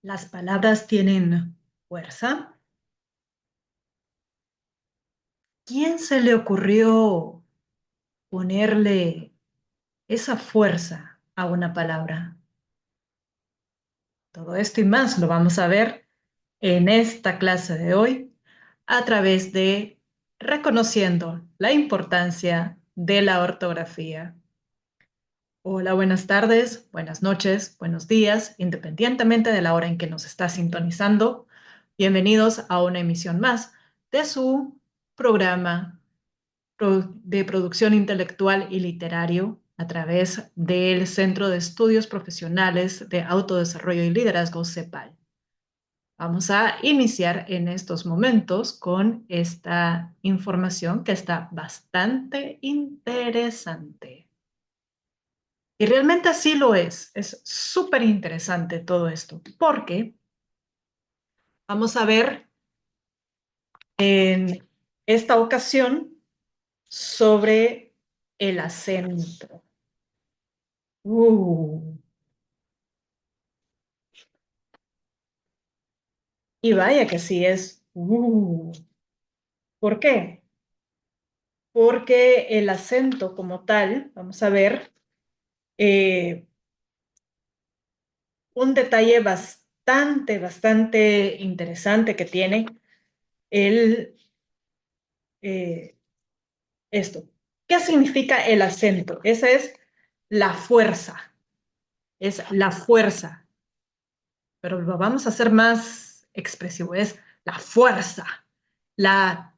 ¿Las palabras tienen fuerza? ¿Quién se le ocurrió ponerle esa fuerza a una palabra? Todo esto y más lo vamos a ver en esta clase de hoy a través de reconociendo la importancia de la ortografía. Hola, buenas tardes, buenas noches, buenos días, independientemente de la hora en que nos está sintonizando. Bienvenidos a una emisión más de su programa de producción intelectual y literario a través del Centro de Estudios Profesionales de Autodesarrollo y Liderazgo, CEPAL. Vamos a iniciar en estos momentos con esta información que está bastante interesante. Y realmente así lo es súper interesante todo esto, porque vamos a ver en esta ocasión sobre el acento. Uh, y vaya que sí es. ¿Por qué? Porque el acento como tal, vamos a ver, eh, un detalle bastante interesante que tiene el, eh, esto. ¿Qué significa el acento? Esa es la fuerza, pero lo vamos a hacer más expresivo, es la fuerza, la,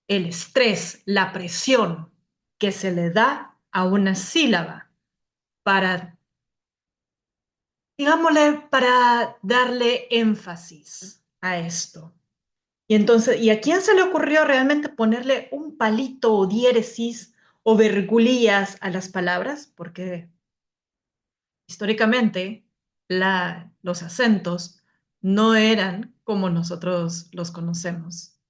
el estrés, la presión que se le da a una sílaba para, digámosle, para darle énfasis a esto. Y entonces, ¿y a quién se le ocurrió realmente ponerle un palito o diéresis o virgulillas a las palabras? Porque históricamente los acentos no eran como nosotros los conocemos.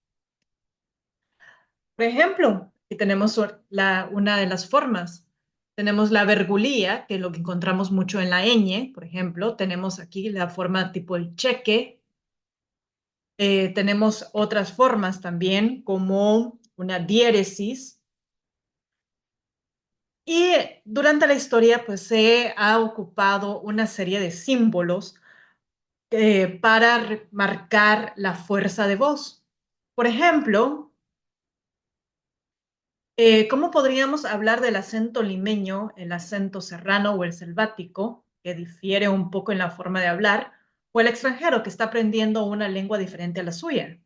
Por ejemplo, y tenemos una de las formas. Tenemos la vergulía, que es lo que encontramos mucho en la ñ, por ejemplo. Tenemos aquí la forma tipo el cheque. Tenemos otras formas también, como una diéresis. Y durante la historia, pues se ha ocupado una serie de símbolos para marcar la fuerza de voz. Por ejemplo, ¿cómo podríamos hablar del acento limeño, el acento serrano o el selvático, que difiere un poco en la forma de hablar, o el extranjero que está aprendiendo una lengua diferente a la suya?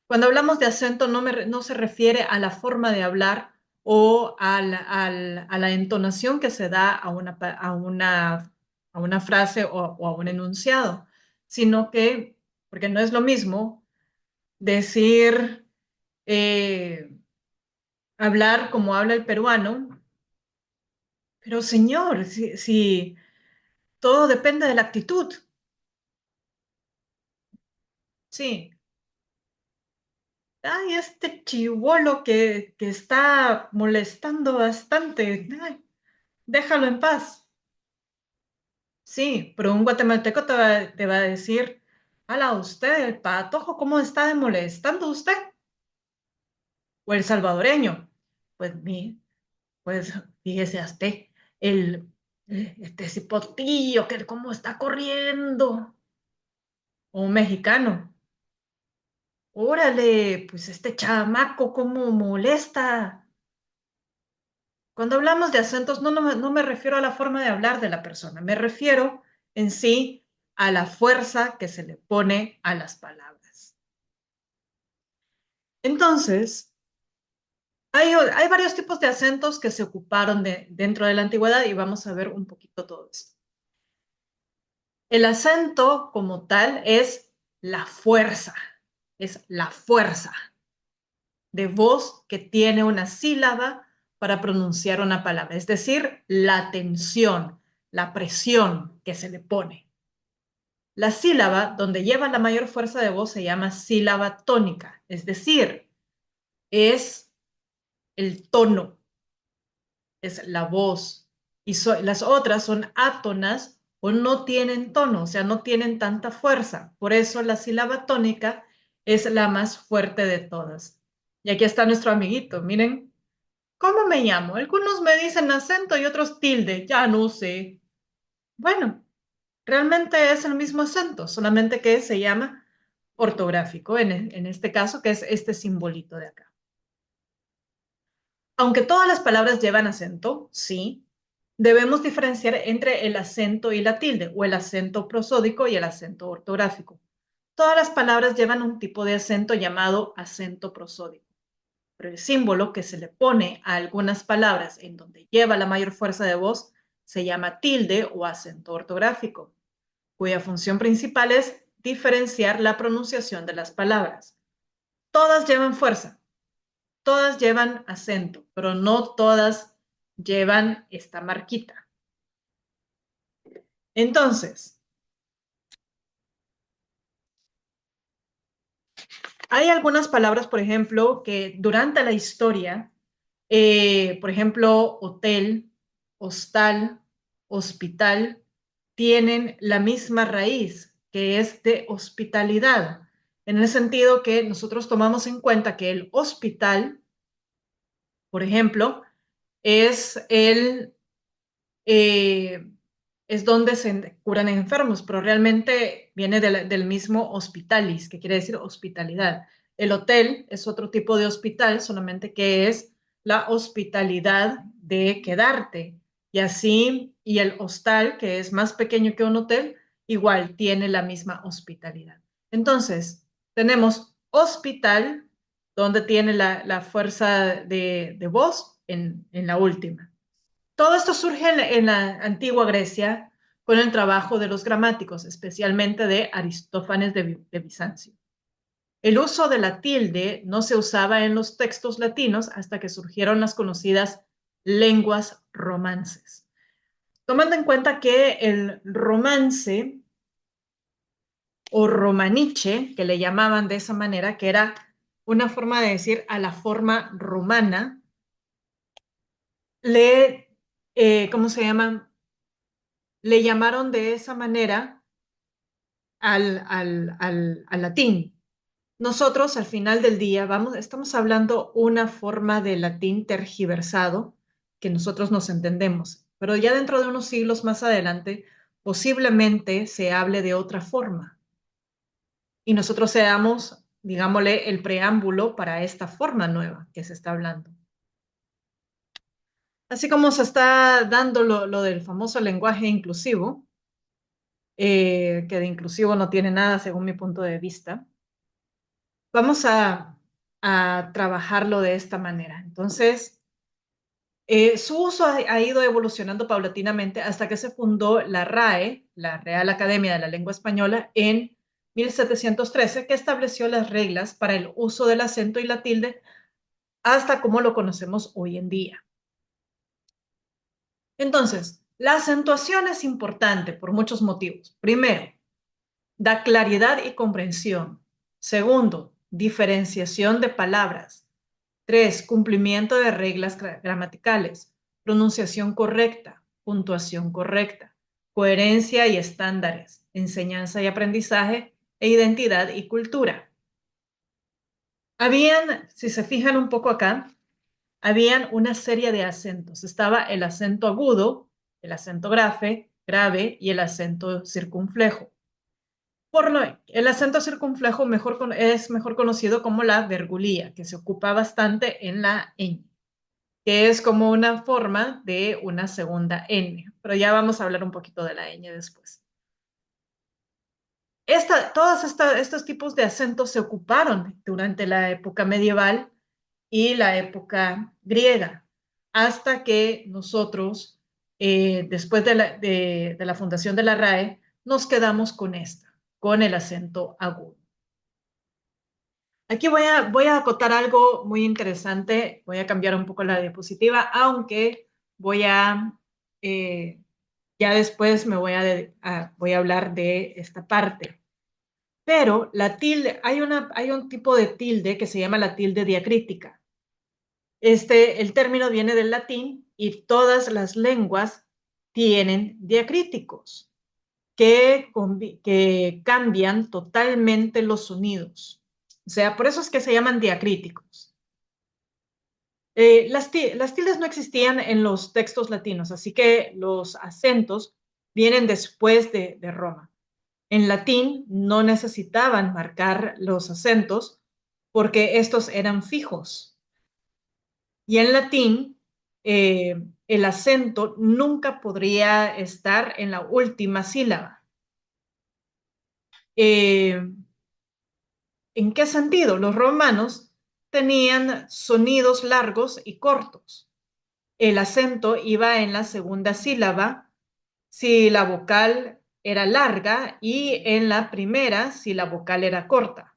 Cuando hablamos de acento no se refiere a la forma de hablar o a la entonación que se da a una frase o a un enunciado, sino que, porque no es lo mismo decir, eh, hablar como habla el peruano, pero señor, si todo depende de la actitud, sí. Ay, este chivolo que está molestando bastante, ay, déjalo en paz. Sí, pero un guatemalteco te va a decir, ala, usted, el patojo, ¿cómo está de molestando usted? O el salvadoreño, pues, pues fíjese usted, el, este cipotillo, que cómo está corriendo. O un mexicano, órale, pues este chamaco, cómo molesta. Cuando hablamos de acentos, no me refiero a la forma de hablar de la persona, me refiero en sí a la fuerza que se le pone a las palabras. Entonces, hay varios tipos de acentos que se ocuparon dentro de la antigüedad y vamos a ver un poquito todo esto. El acento como tal es la fuerza de voz que tiene una sílaba para pronunciar una palabra, es decir, la tensión, la presión que se le pone. La sílaba donde lleva la mayor fuerza de voz se llama sílaba tónica, es decir, es el tono, es la voz. Y las otras son átonas o no tienen tono, o sea, no tienen tanta fuerza. Por eso la sílaba tónica es la más fuerte de todas. Y aquí está nuestro amiguito, miren, ¿cómo me llamo? Algunos me dicen acento y otros tilde, ya no sé. Bueno, realmente es el mismo acento, solamente que se llama ortográfico, en este caso, que es este simbolito de acá. Aunque todas las palabras llevan acento, sí, debemos diferenciar entre el acento y la tilde, o el acento prosódico y el acento ortográfico. Todas las palabras llevan un tipo de acento llamado acento prosódico, pero el símbolo que se le pone a algunas palabras en donde lleva la mayor fuerza de voz se llama tilde o acento ortográfico, cuya función principal es diferenciar la pronunciación de las palabras. Todas llevan fuerza, todas llevan acento, pero no todas llevan esta marquita. Entonces, hay algunas palabras, por ejemplo, que durante la historia, por ejemplo, hotel, hostal, hospital, tienen la misma raíz, que es de hospitalidad, en el sentido que nosotros tomamos en cuenta que el hospital, por ejemplo, es eh, es donde se curan enfermos, pero realmente viene del mismo hospitalis, que quiere decir hospitalidad. El hotel es otro tipo de hospital, solamente que es la hospitalidad de quedarte. Y así, y el hostal, que es más pequeño que un hotel, igual tiene la misma hospitalidad. Entonces, tenemos hospital, donde tiene la fuerza de voz en la última. Todo esto surge en la antigua Grecia con el trabajo de los gramáticos, especialmente de Aristófanes de Bizancio. El uso de la tilde no se usaba en los textos latinos hasta que surgieron las conocidas lenguas romances. Tomando en cuenta que el romance o romaniche, que le llamaban de esa manera, que era una forma de decir a la forma romana, ¿cómo se llama? Le llamaron de esa manera al latín. Nosotros al final del día estamos hablando una forma de latín tergiversado que nosotros nos entendemos, pero ya dentro de unos siglos más adelante posiblemente se hable de otra forma y nosotros seamos, digámosle, el preámbulo para esta forma nueva que se está hablando. Así como se está dando lo del famoso lenguaje inclusivo, que de inclusivo no tiene nada según mi punto de vista. Vamos a trabajarlo de esta manera. Entonces, su uso ha ido evolucionando paulatinamente hasta que se fundó la RAE, la Real Academia de la Lengua Española, en 1713, que estableció las reglas para el uso del acento y la tilde hasta como lo conocemos hoy en día. Entonces, la acentuación es importante por muchos motivos. Primero, da claridad y comprensión. Segundo, diferenciación de palabras. 3, cumplimiento de reglas gramaticales, pronunciación correcta, puntuación correcta, coherencia y estándares, enseñanza y aprendizaje, e identidad y cultura. Si se fijan un poco acá, habían una serie de acentos. Estaba el acento agudo, el acento grave y el acento circunflejo. El acento circunflejo es mejor conocido como la vergulía, que se ocupa bastante en la ñ, que es como una forma de una segunda N, pero ya vamos a hablar un poquito de la ñ después. Estos tipos de acentos se ocuparon durante la época medieval y la época griega, hasta que nosotros, después de la fundación de la RAE, nos quedamos con el acento agudo. Aquí voy a acotar algo muy interesante. Voy a cambiar un poco la diapositiva, aunque eh, ya después voy a hablar de esta parte. Pero la tilde, hay un tipo de tilde que se llama la tilde diacrítica. El término viene del latín y todas las lenguas tienen diacríticos. que cambian totalmente los sonidos. O sea, por eso es que se llaman diacríticos. Las tildes no existían en los textos latinos, así que los acentos vienen después de Roma. En latín no necesitaban marcar los acentos porque estos eran fijos. Y en latín, el acento nunca podría estar en la última sílaba. ¿En qué sentido? Los romanos tenían sonidos largos y cortos. El acento iba en la segunda sílaba si la vocal era larga y en la primera si la vocal era corta.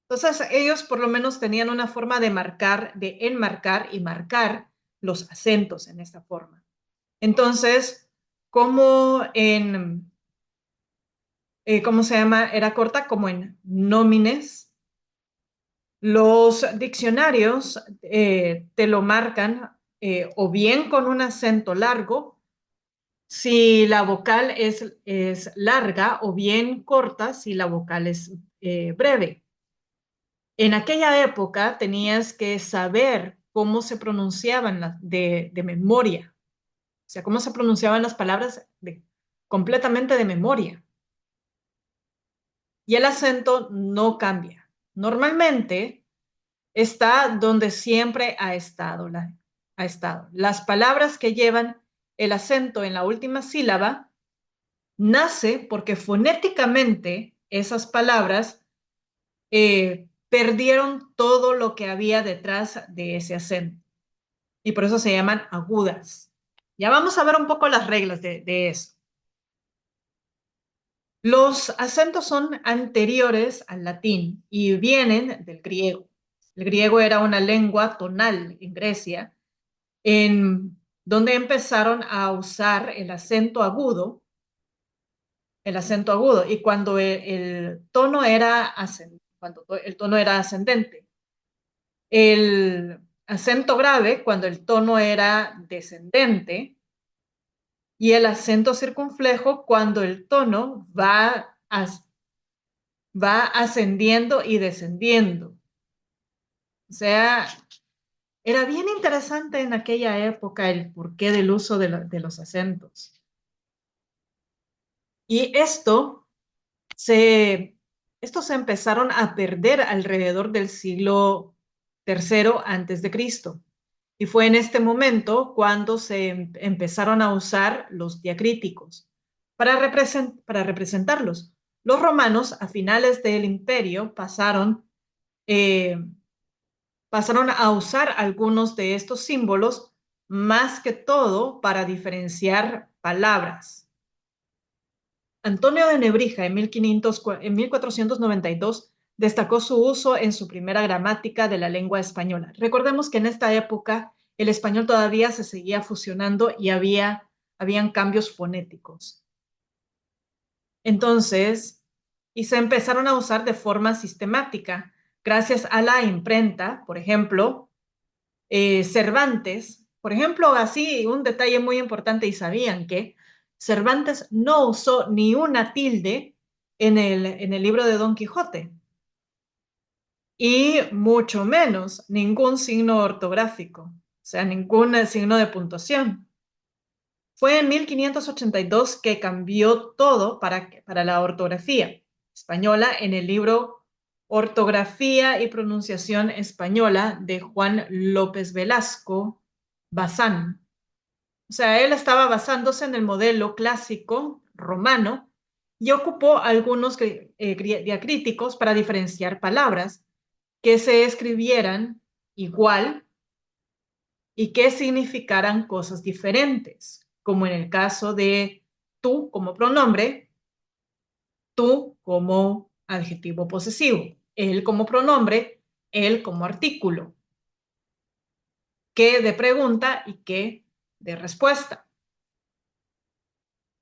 Entonces, ellos por lo menos tenían una forma de marcar, de enmarcar y marcar los acentos en esta forma. Entonces, como en, ¿cómo se llama? Era corta como en nómines. Los diccionarios te lo marcan o bien con un acento largo, si la vocal es larga, o bien corta, si la vocal es breve. En aquella época tenías que saber cómo se pronunciaban de memoria, o sea, cómo se pronunciaban las palabras completamente de memoria. Y el acento no cambia. Normalmente está donde siempre ha estado. Las palabras que llevan el acento en la última sílaba nace porque fonéticamente esas palabras perdieron todo lo que había detrás de ese acento. Y por eso se llaman agudas. Ya vamos a ver un poco las reglas de eso. Los acentos son anteriores al latín y vienen del griego. El griego era una lengua tonal en Grecia, en donde empezaron a usar el acento agudo, y cuando el tono era ascendente, el acento grave cuando el tono era descendente, y el acento circunflejo cuando el tono va ascendiendo y descendiendo. O sea, era bien interesante en aquella época el porqué del uso de los acentos. Y estos se empezaron a perder alrededor del siglo III antes de Cristo. Y fue en este momento cuando se empezaron a usar los diacríticos para representarlos. Los romanos, a finales del imperio, eh, pasaron a usar algunos de estos símbolos, más que todo para diferenciar palabras. Antonio de Nebrija en 1492 destacó su uso en su primera gramática de la lengua española. Recordemos que en esta época el español todavía se seguía fusionando y habían cambios fonéticos. Entonces, y se empezaron a usar de forma sistemática, gracias a la imprenta. Por ejemplo, Cervantes, por ejemplo, así un detalle muy importante, y sabían que Cervantes no usó ni una tilde en el libro de Don Quijote, y mucho menos ningún signo ortográfico, o sea, ningún signo de puntuación. Fue en 1582 que cambió todo para la ortografía española en el libro Ortografía y Pronunciación Española de Juan López Velasco Bazán. O sea, él estaba basándose en el modelo clásico romano y ocupó algunos diacríticos para diferenciar palabras que se escribieran igual y que significaran cosas diferentes, como en el caso de tú como pronombre, tú como adjetivo posesivo, él como pronombre, él como artículo, que de pregunta y que de respuesta.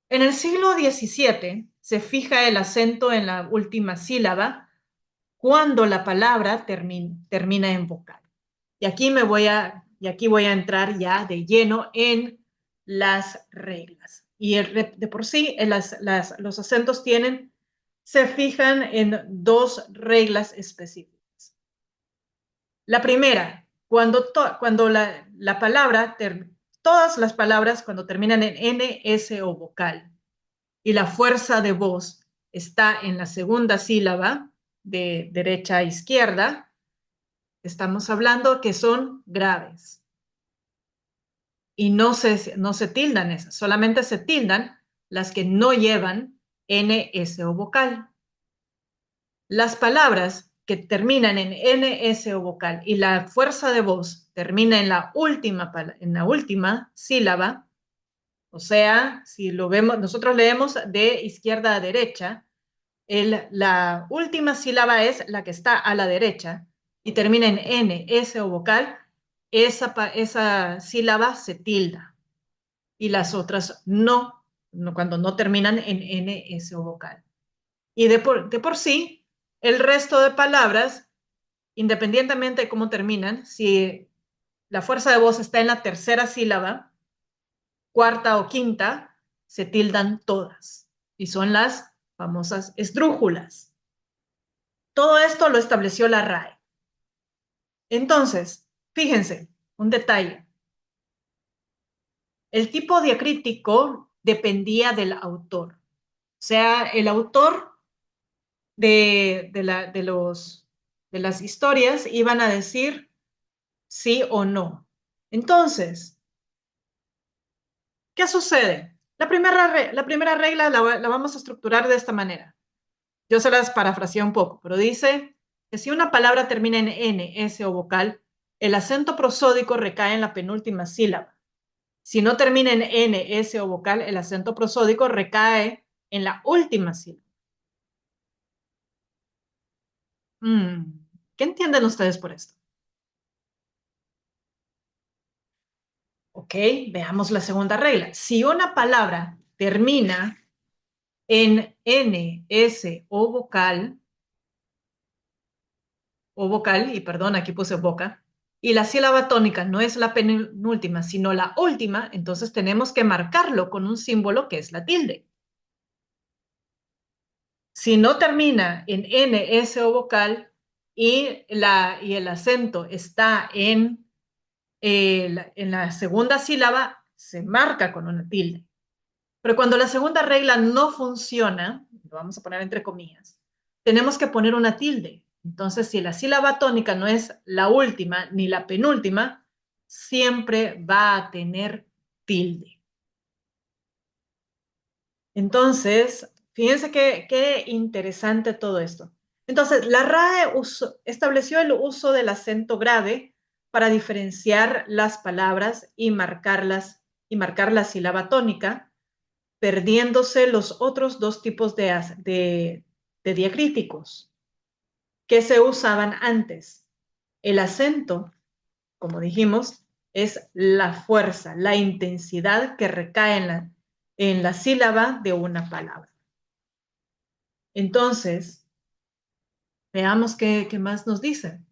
En el siglo XVII se fija el acento en la última sílaba cuando la palabra termina en vocal. Y aquí voy a entrar ya de lleno en las reglas. y de por sí los acentos se fijan en dos reglas específicas. La primera, cuando la palabra, todas las palabras cuando terminan en N, S o vocal y la fuerza de voz está en la segunda sílaba de derecha a izquierda, estamos hablando que son graves. Y no se tildan esas, solamente se tildan las que no llevan N, S o vocal. Las palabras que terminan en N, S o vocal y la fuerza de voz termina en la última sílaba, o sea, si lo vemos, nosotros leemos de izquierda a derecha, la última sílaba es la que está a la derecha y termina en N, S o vocal, esa sílaba se tilda y las otras no, cuando no terminan en N, S o vocal. Y de por sí, el resto de palabras, independientemente de cómo terminan, si la fuerza de voz está en la tercera sílaba, cuarta o quinta, se tildan todas. Y son las famosas esdrújulas. Todo esto lo estableció la RAE. Entonces, fíjense, un detalle. El tipo diacrítico dependía del autor. O sea, el autor de las historias iban a decir sí o no. Entonces, ¿qué sucede? La primera regla la vamos a estructurar de esta manera. Yo se las parafraseé un poco, pero dice que si una palabra termina en N, S o vocal, el acento prosódico recae en la penúltima sílaba. Si no termina en N, S o vocal, el acento prosódico recae en la última sílaba. ¿Qué entienden ustedes por esto? Ok, veamos la segunda regla. Si una palabra termina en N, S y perdón, aquí puse boca, y la sílaba tónica no es la penúltima, sino la última, entonces tenemos que marcarlo con un símbolo que es la tilde. Si no termina en N, S o vocal y el acento está en la segunda sílaba, se marca con una tilde. Pero cuando la segunda regla no funciona, lo vamos a poner entre comillas, tenemos que poner una tilde. Entonces, si la sílaba tónica no es la última ni la penúltima, siempre va a tener tilde. Entonces, fíjense qué interesante todo esto. Entonces, la RAE estableció el uso del acento grave para diferenciar las palabras y marcar la sílaba tónica, perdiéndose los otros dos tipos de diacríticos que se usaban antes. El acento, como dijimos, es la fuerza, la intensidad que recae en la sílaba de una palabra. Entonces, veamos qué más nos dicen.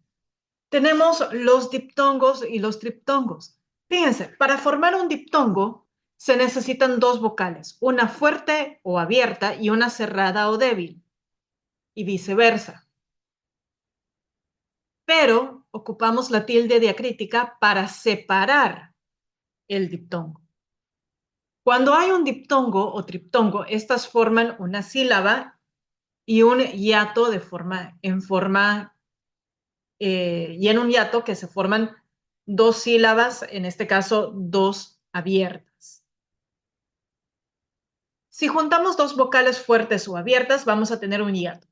Tenemos los diptongos y los triptongos. Fíjense, para formar un diptongo se necesitan dos vocales, una fuerte o abierta y una cerrada o débil, y viceversa. Pero ocupamos la tilde diacrítica para separar el diptongo. Cuando hay un diptongo o triptongo, estas forman una sílaba y un hiato y en un hiato que se forman dos sílabas, en este caso dos abiertas. Si juntamos dos vocales fuertes o abiertas, vamos a tener un hiato.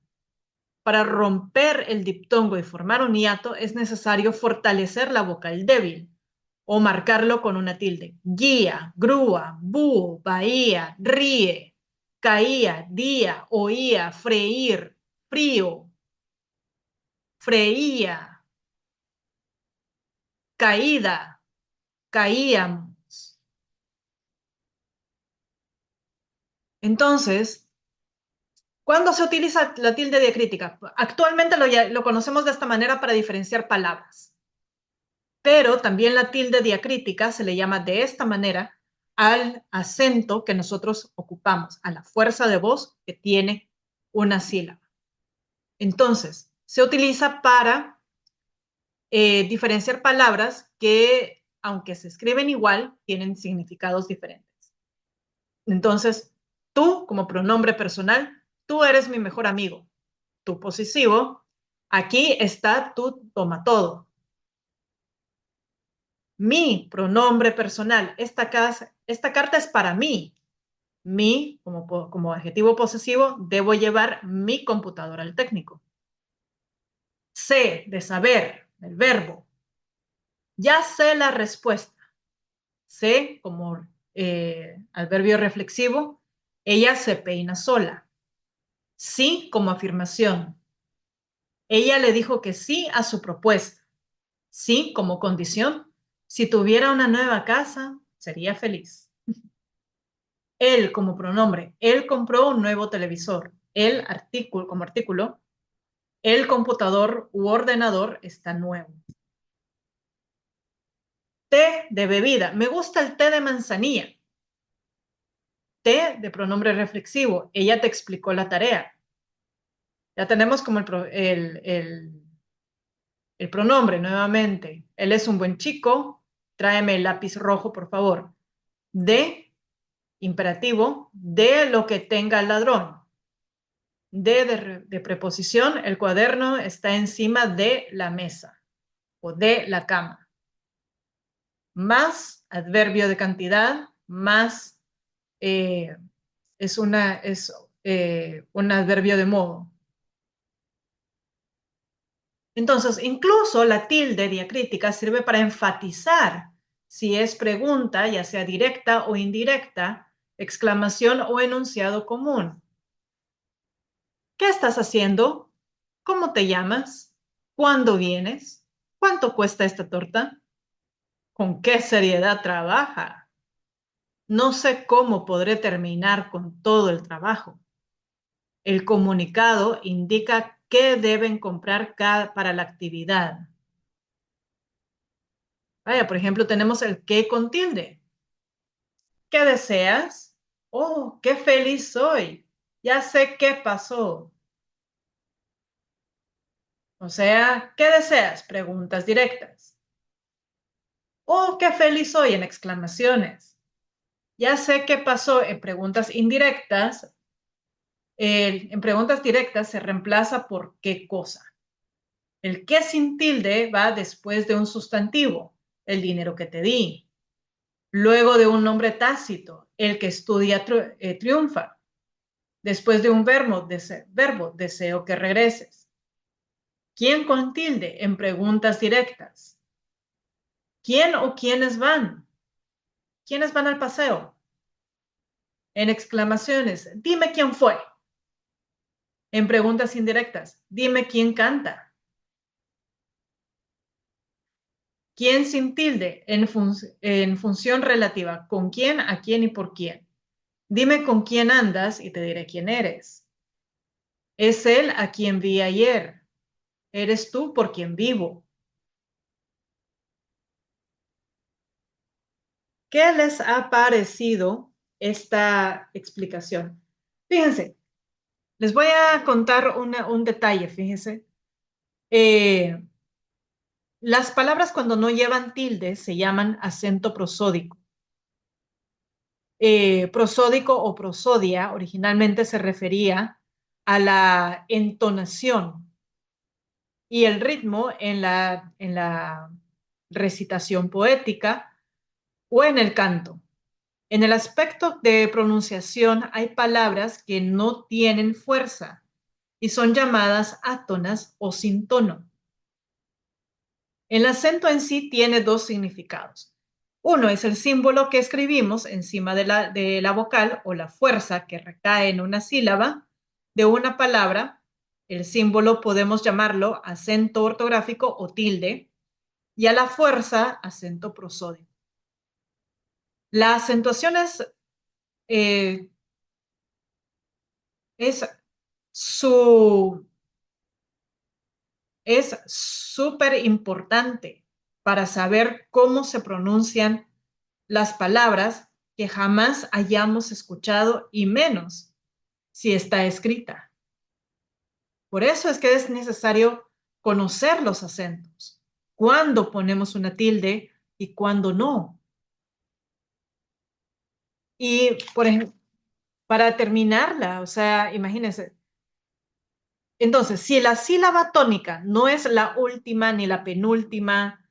Para romper el diptongo y formar un hiato es necesario fortalecer la vocal débil o marcarlo con una tilde. Guía, grúa, búho, bahía, ríe, caía, día, oía, freír, frío, freía, caída, caíamos. Entonces, ¿cuándo se utiliza la tilde diacrítica? Actualmente lo conocemos de esta manera para diferenciar palabras. Pero también la tilde diacrítica se le llama de esta manera al acento que nosotros ocupamos, a la fuerza de voz que tiene una sílaba. Entonces, se utiliza para diferenciar palabras que, aunque se escriben igual, tienen significados diferentes. Entonces, tú como pronombre personal, tú eres mi mejor amigo. Tu posesivo, aquí está tu toma todo. Mi pronombre personal, esta carta es para mí. Mi, como adjetivo posesivo, debo llevar mi computadora al técnico. Sé, de saber, el verbo. Ya sé la respuesta. Sé, como adverbio reflexivo, ella se peina sola. Sí, como afirmación. Ella le dijo que sí a su propuesta. Sí, como condición. Si tuviera una nueva casa, sería feliz. Él, como pronombre, él compró un nuevo televisor. El artículo, como artículo, el computador u ordenador está nuevo. Té de bebida. Me gusta el té de manzanilla. Té de pronombre reflexivo. Ella te explicó la tarea. Ya tenemos como el pronombre nuevamente. Él es un buen chico. Tráeme el lápiz rojo, por favor. De imperativo, de lo que tenga el ladrón. De preposición, el cuaderno está encima de la mesa o de la cama. Más adverbio de cantidad, más es un adverbio de modo. Entonces, incluso la tilde diacrítica sirve para enfatizar si es pregunta, ya sea directa o indirecta, exclamación o enunciado común. ¿Qué estás haciendo? ¿Cómo te llamas? ¿Cuándo vienes? ¿Cuánto cuesta esta torta? ¿Con qué seriedad trabaja? No sé cómo podré terminar con todo el trabajo. El comunicado indica qué deben comprar para la actividad. Vaya, por ejemplo, tenemos el qué con tilde. ¿Qué deseas? Oh, qué feliz soy. Ya sé qué pasó. O sea, ¿qué deseas? Preguntas directas. Oh, qué feliz soy en exclamaciones. Ya sé qué pasó en preguntas indirectas. En preguntas directas se reemplaza por qué cosa. El qué sin tilde va después de un sustantivo, el dinero que te di. Luego de un nombre tácito, el que estudia triunfa. Después de un verbo, deseo que regreses. ¿Quién con tilde en preguntas directas? ¿Quién o quiénes van? ¿Quiénes van al paseo? En exclamaciones, dime quién fue. En preguntas indirectas, dime quién canta. ¿Quién sin tilde en función relativa? ¿Con quién, a quién y por quién? Dime con quién andas y te diré quién eres. Es él a quien vi ayer. Eres tú por quien vivo. ¿Qué les ha parecido esta explicación? Fíjense, les voy a contar un detalle, fíjense. Las palabras cuando no llevan tilde se llaman acento prosódico. Prosódico o prosodia originalmente se refería a la entonación y el ritmo en la recitación poética o en el canto. En el aspecto de pronunciación hay palabras que no tienen fuerza y son llamadas átonas o sin tono. El acento en sí tiene dos significados. Uno es el símbolo que escribimos encima de la vocal o la fuerza que recae en una sílaba de una palabra. El símbolo podemos llamarlo acento ortográfico o tilde y a la fuerza acento prosódico. La acentuación eh, es su es súper importante para saber cómo se pronuncian las palabras que jamás hayamos escuchado y menos si está escrita. Por eso es que es necesario conocer los acentos, cuándo ponemos una tilde y cuándo no. Y, por ejemplo, para terminarla, o sea, imagínense, entonces, si la sílaba tónica no es la última ni la penúltima,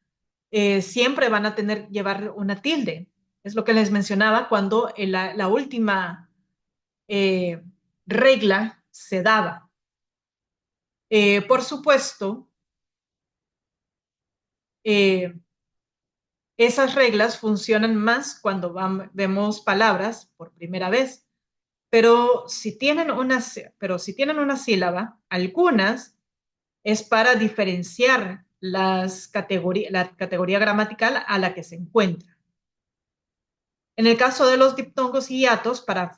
siempre van a llevar una tilde. Es lo que les mencionaba cuando la última eh, regla se daba. Por supuesto, eh, esas reglas funcionan más cuando vemos palabras por primera vez, pero si tienen una sílaba, algunas es para diferenciar la categoría gramatical a la que se encuentra. En el caso de los diptongos y hiatos, para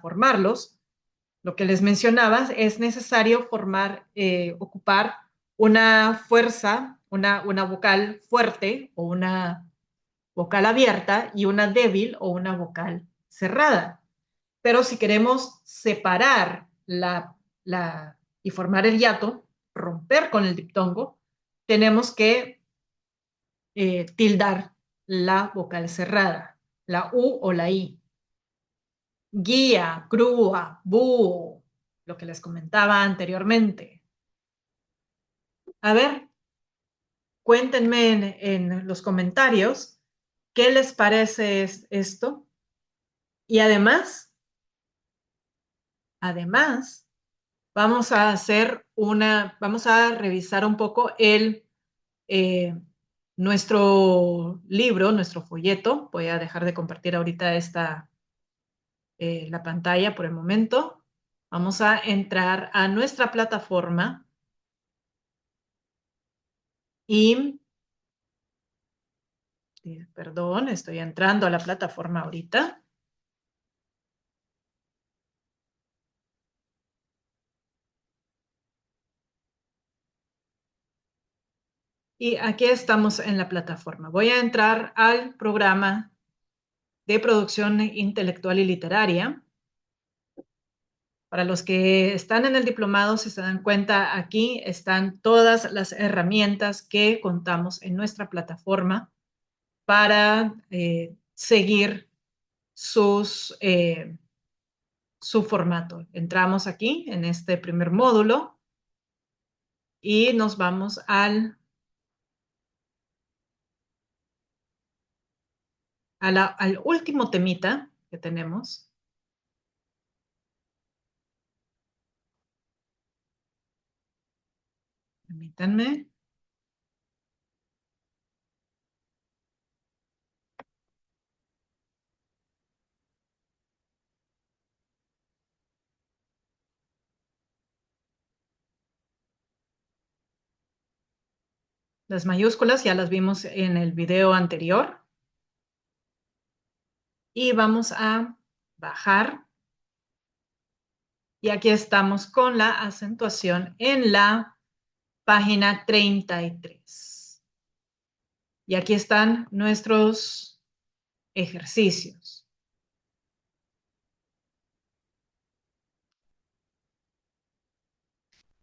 formarlos, lo que les mencionaba, es necesario ocupar una fuerza, una vocal fuerte o una vocal abierta y una débil o una vocal cerrada. Pero si queremos separar y formar el hiato, romper con el diptongo, tenemos que tildar la vocal cerrada, la U o la I. Guía, grúa, búho, lo que les comentaba anteriormente. A ver, cuéntenme en los comentarios qué les parece esto. Y además, vamos a revisar un poco eh, nuestro libro, nuestro folleto. Voy a dejar de compartir ahorita la pantalla por el momento. Vamos a entrar a nuestra plataforma y, perdón, estoy entrando a la plataforma ahorita. Y aquí estamos en la plataforma. Voy a entrar al programa de producción intelectual y literaria. Para los que están en el diplomado, si se dan cuenta, aquí están todas las herramientas que contamos en nuestra plataforma para seguir su formato. Entramos aquí en este primer módulo y nos vamos al último temita que tenemos. Permítanme. Las mayúsculas ya las vimos en el video anterior. Y vamos a bajar. Y aquí estamos con la acentuación en la página 33. Y aquí están nuestros ejercicios.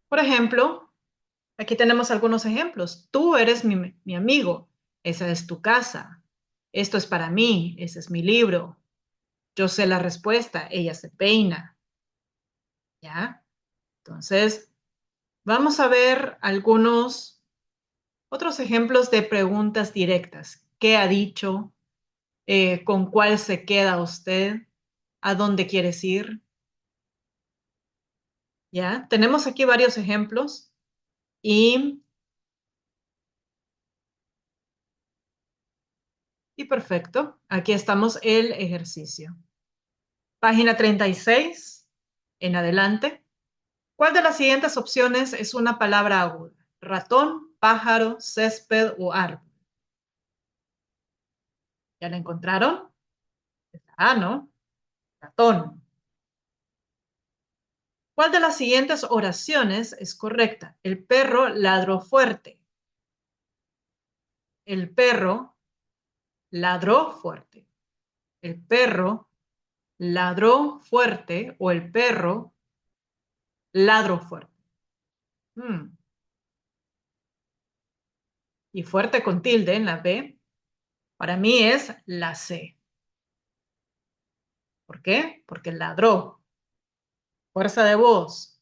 Por ejemplo, aquí tenemos algunos ejemplos. Tú eres mi amigo. Esa es tu casa. Esto es para mí. Ese es mi libro. Yo sé la respuesta. Ella se peina. ¿Ya? Entonces, vamos a ver algunos otros ejemplos de preguntas directas. ¿Qué ha dicho? ¿Con cuál se queda usted? ¿A dónde quieres ir? ¿Ya? Tenemos aquí varios ejemplos y, y perfecto. Aquí estamos el ejercicio. Página 36 en adelante. ¿Cuál de las siguientes opciones es una palabra aguda? Ratón, pájaro, césped o árbol. ¿Ya la encontraron? Ah, ¿no? Ratón. ¿Cuál de las siguientes oraciones es correcta? El perro ladró fuerte. El perro ladró fuerte. El perro ladró fuerte o el perro ladró fuerte. Mm, Y fuerte con tilde en la B, para mí es la C. ¿Por qué? Porque ladró. Fuerza de voz.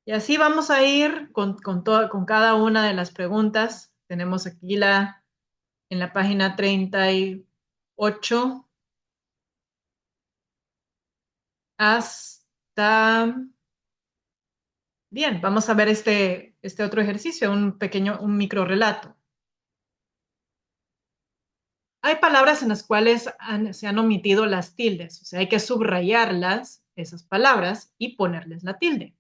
Y así vamos a ir con cada una de las preguntas. Tenemos aquí en la página 38 hasta... Bien, vamos a ver este otro ejercicio, un micro relato. Hay palabras en las cuales se han omitido las tildes, o sea, hay que subrayarlas, esas palabras, y ponerles la tilde.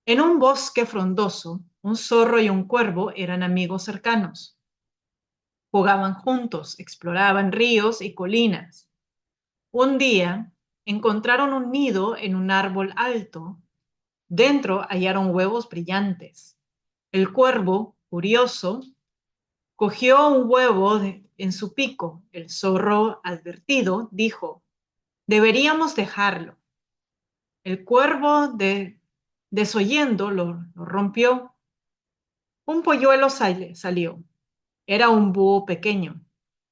En un bosque frondoso, un zorro y un cuervo eran amigos cercanos. Jugaban juntos, exploraban ríos y colinas. Un día encontraron un nido en un árbol alto. Dentro hallaron huevos brillantes. El cuervo, curioso, cogió un huevo en su pico. El zorro, advertido, dijo, deberíamos dejarlo. El cuervo, desoyendo, lo rompió. Un polluelo salió. Era un búho pequeño.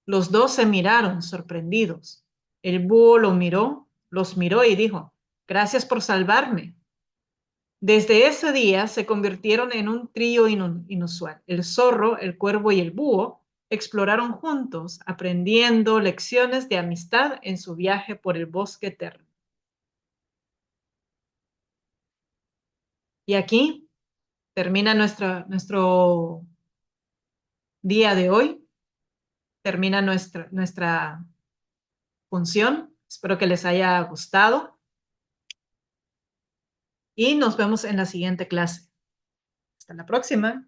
Los dos se miraron sorprendidos. El búho los miró y dijo, gracias por salvarme. Desde ese día se convirtieron en un trío inusual. El zorro, el cuervo y el búho exploraron juntos, aprendiendo lecciones de amistad en su viaje por el bosque eterno. Y aquí termina nuestro día de hoy, termina nuestra función. Espero que les haya gustado y nos vemos en la siguiente clase. Hasta la próxima.